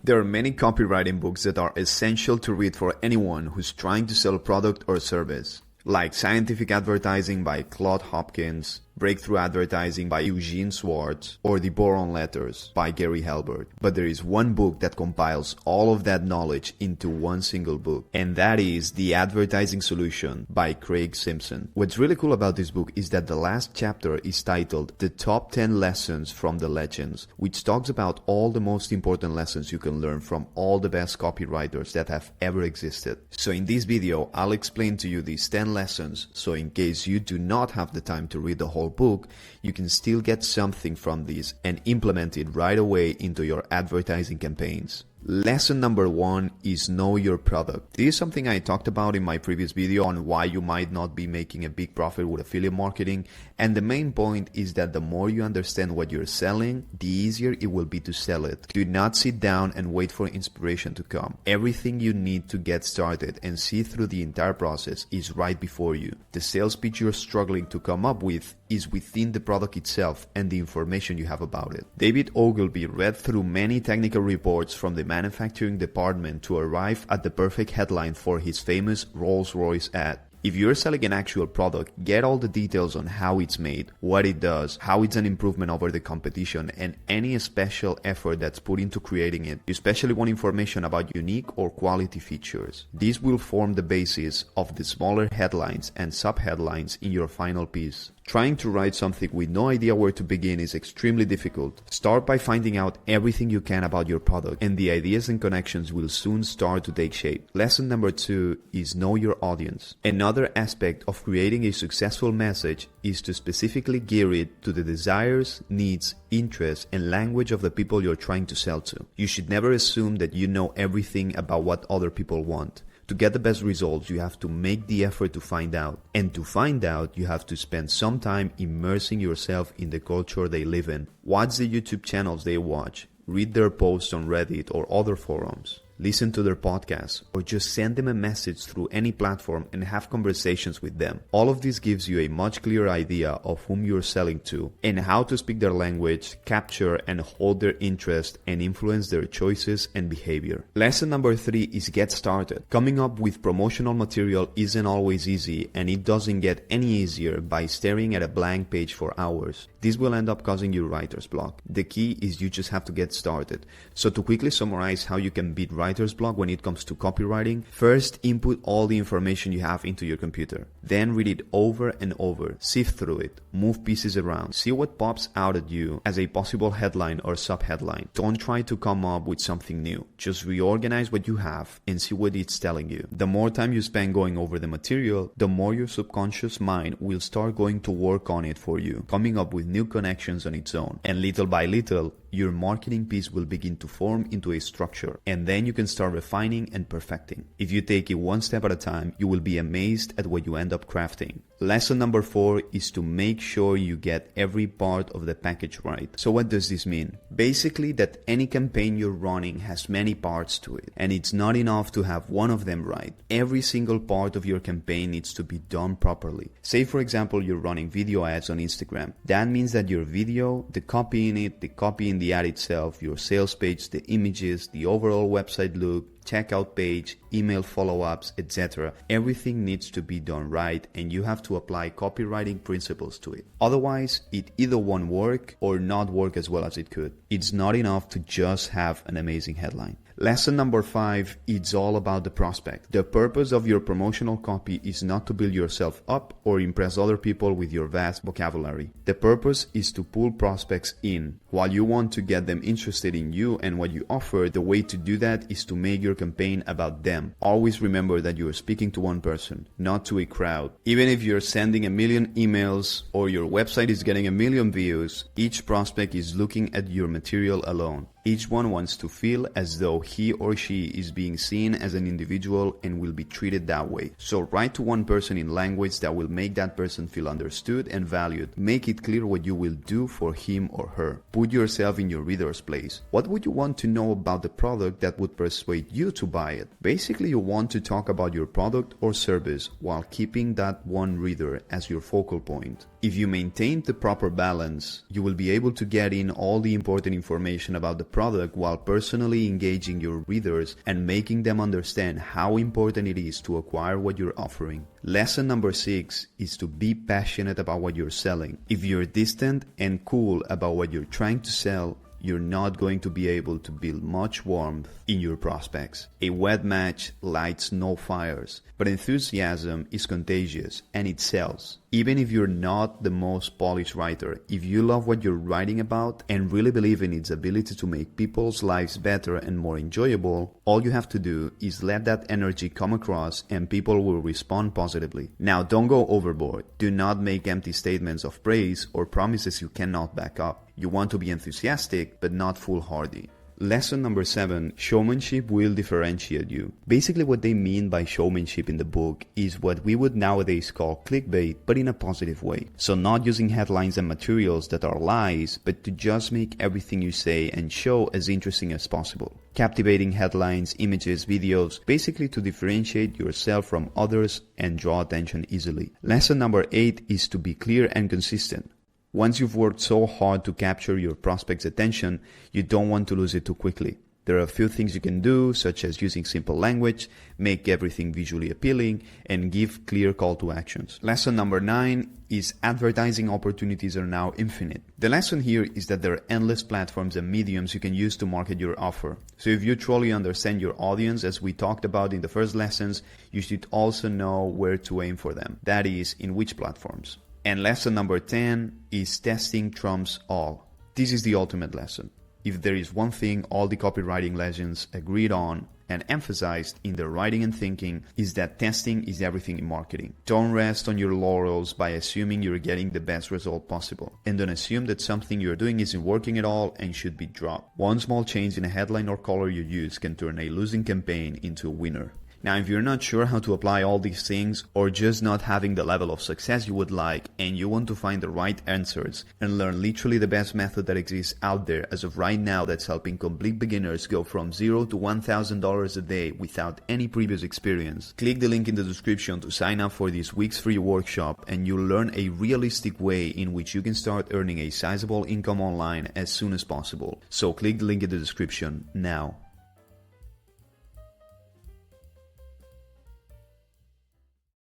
There are many copywriting books that are essential to read for anyone who's trying to sell a product or service, like Scientific Advertising by Claude Hopkins, Breakthrough Advertising by Eugene Schwartz, or The Boron Letters by Gary Halbert. But there is one book that compiles all of that knowledge into one single book, and that is The Advertising Solution by Craig Simpson. What's really cool about this book is that the last chapter is titled The Top 10 Lessons from the Legends, which talks about all the most important lessons you can learn from all the best copywriters that have ever existed. So in this video, I'll explain to you these 10 lessons, so in case you do not have the time to read the whole book, you can still get something from these and implement it right away into your advertising campaigns. Lesson number 1 is know your product. This is something I talked about in my previous video on why you might not be making a big profit with affiliate marketing, and the main point is that the more you understand what you're selling, the easier it will be to sell it. Do not sit down and wait for inspiration to come. Everything you need to get started and see through the entire process is right before you. The sales pitch you're struggling to come up with is within the product itself and the information you have about it. David Ogilvy read through many technical reports from the manufacturing department to arrive at the perfect headline for his famous Rolls-Royce ad. If you're selling an actual product, get all the details on how it's made, what it does, how it's an improvement over the competition, and any special effort that's put into creating it. You especially want information about unique or quality features. These will form the basis of the smaller headlines and sub-headlines in your final piece. Trying to write something with no idea where to begin is extremely difficult. Start by finding out everything you can about your product, and the ideas and connections will soon start to take shape. Lesson number 2 is know your audience. Another aspect of creating a successful message is to specifically gear it to the desires, needs, interests, and language of the people you're trying to sell to. You should never assume that you know everything about what other people want. To get the best results, you have to make the effort to find out. And to find out, you have to spend some time immersing yourself in the culture they live in. Watch the YouTube channels they watch. Read their posts on Reddit or other forums. Listen to their podcasts, or just send them a message through any platform and have conversations with them. All of this gives you a much clearer idea of whom you're selling to and how to speak their language, capture and hold their interest, and influence their choices and behavior. Lesson number 3 is get started. Coming up with promotional material isn't always easy, and it doesn't get any easier by staring at a blank page for hours. This will end up causing you writer's block. The key is you just have to get started. So to quickly summarize how you can beat writer's block when it comes to copywriting, first input all the information you have into your computer. Then read it over and over, sift through it, move pieces around, see what pops out at you as a possible headline or sub-headline. Don't try to come up with something new. Just reorganize what you have and see what it's telling you. The more time you spend going over the material, the more your subconscious mind will start going to work on it for you, coming up with new connections on its own. And little by little, your marketing piece will begin to form into a structure, and then you can start refining and perfecting. If you take it one step at a time, you will be amazed at what you end up crafting. Lesson number 4 is to make sure you get every part of the package right. So what does this mean? Basically that any campaign you're running has many parts to it, and it's not enough to have one of them right. Every single part of your campaign needs to be done properly. Say for example you're running video ads on Instagram. That means that your video, the copy in it, the copy in the ad itself, your sales page, the images, the overall website look, checkout page, email follow-ups, etc. Everything needs to be done right, and you have to apply copywriting principles to it. Otherwise, it either won't work or not work as well as it could. It's not enough to just have an amazing headline. Lesson number 5, it's all about the prospect. The purpose of your promotional copy is not to build yourself up or impress other people with your vast vocabulary. The purpose is to pull prospects in. While you want to get them interested in you and what you offer, the way to do that is to make your campaign about them. Always remember that you are speaking to one person, not to a crowd. Even if you're sending 1 million emails or your website is getting 1 million views, each prospect is looking at your material alone. Each one wants to feel as though he or she is being seen as an individual and will be treated that way. So write to one person in language that will make that person feel understood and valued. Make it clear what you will do for him or her. Put yourself in your reader's place. What would you want to know about the product that would persuade you to buy it? Basically, you want to talk about your product or service while keeping that one reader as your focal point. If you maintain the proper balance, you will be able to get in all the important information about the product while personally engaging your readers and making them understand how important it is to acquire what you're offering. Lesson number 6 is to be passionate about what you're selling. If you're distant and cool about what you're trying to sell, you're not going to be able to build much warmth in your prospects. A wet match lights no fires, but enthusiasm is contagious and it sells. Even if you're not the most polished writer, if you love what you're writing about and really believe in its ability to make people's lives better and more enjoyable, all you have to do is let that energy come across and people will respond positively. Now, don't go overboard. Do not make empty statements of praise or promises you cannot back up. You want to be enthusiastic, but not foolhardy. Lesson number 7, showmanship will differentiate you. Basically what they mean by showmanship in the book is what we would nowadays call clickbait, but in a positive way. So not using headlines and materials that are lies, but to just make everything you say and show as interesting as possible. Captivating headlines, images, videos, basically to differentiate yourself from others and draw attention easily. Lesson number 8 is to be clear and consistent. Once you've worked so hard to capture your prospect's attention, you don't want to lose it too quickly. There are a few things you can do, such as using simple language, make everything visually appealing, and give clear call to actions. Lesson number 9 is advertising opportunities are now infinite. The lesson here is that there are endless platforms and mediums you can use to market your offer. So if you truly understand your audience, as we talked about in the first lessons, you should also know where to aim for them. That is, in which platforms. And lesson number 10 is testing trumps all. This is the ultimate lesson. If there is one thing all the copywriting legends agreed on and emphasized in their writing and thinking is that testing is everything in marketing. Don't rest on your laurels by assuming you're getting the best result possible. And don't assume that something you're doing isn't working at all and should be dropped. One small change in a headline or color you use can turn a losing campaign into a winner. Now, if you're not sure how to apply all these things or just not having the level of success you would like and you want to find the right answers and learn literally the best method that exists out there as of right now that's helping complete beginners go from $0 to $1,000 a day without any previous experience, click the link in the description to sign up for this week's free workshop and you'll learn a realistic way in which you can start earning a sizable income online as soon as possible. So click the link in the description now.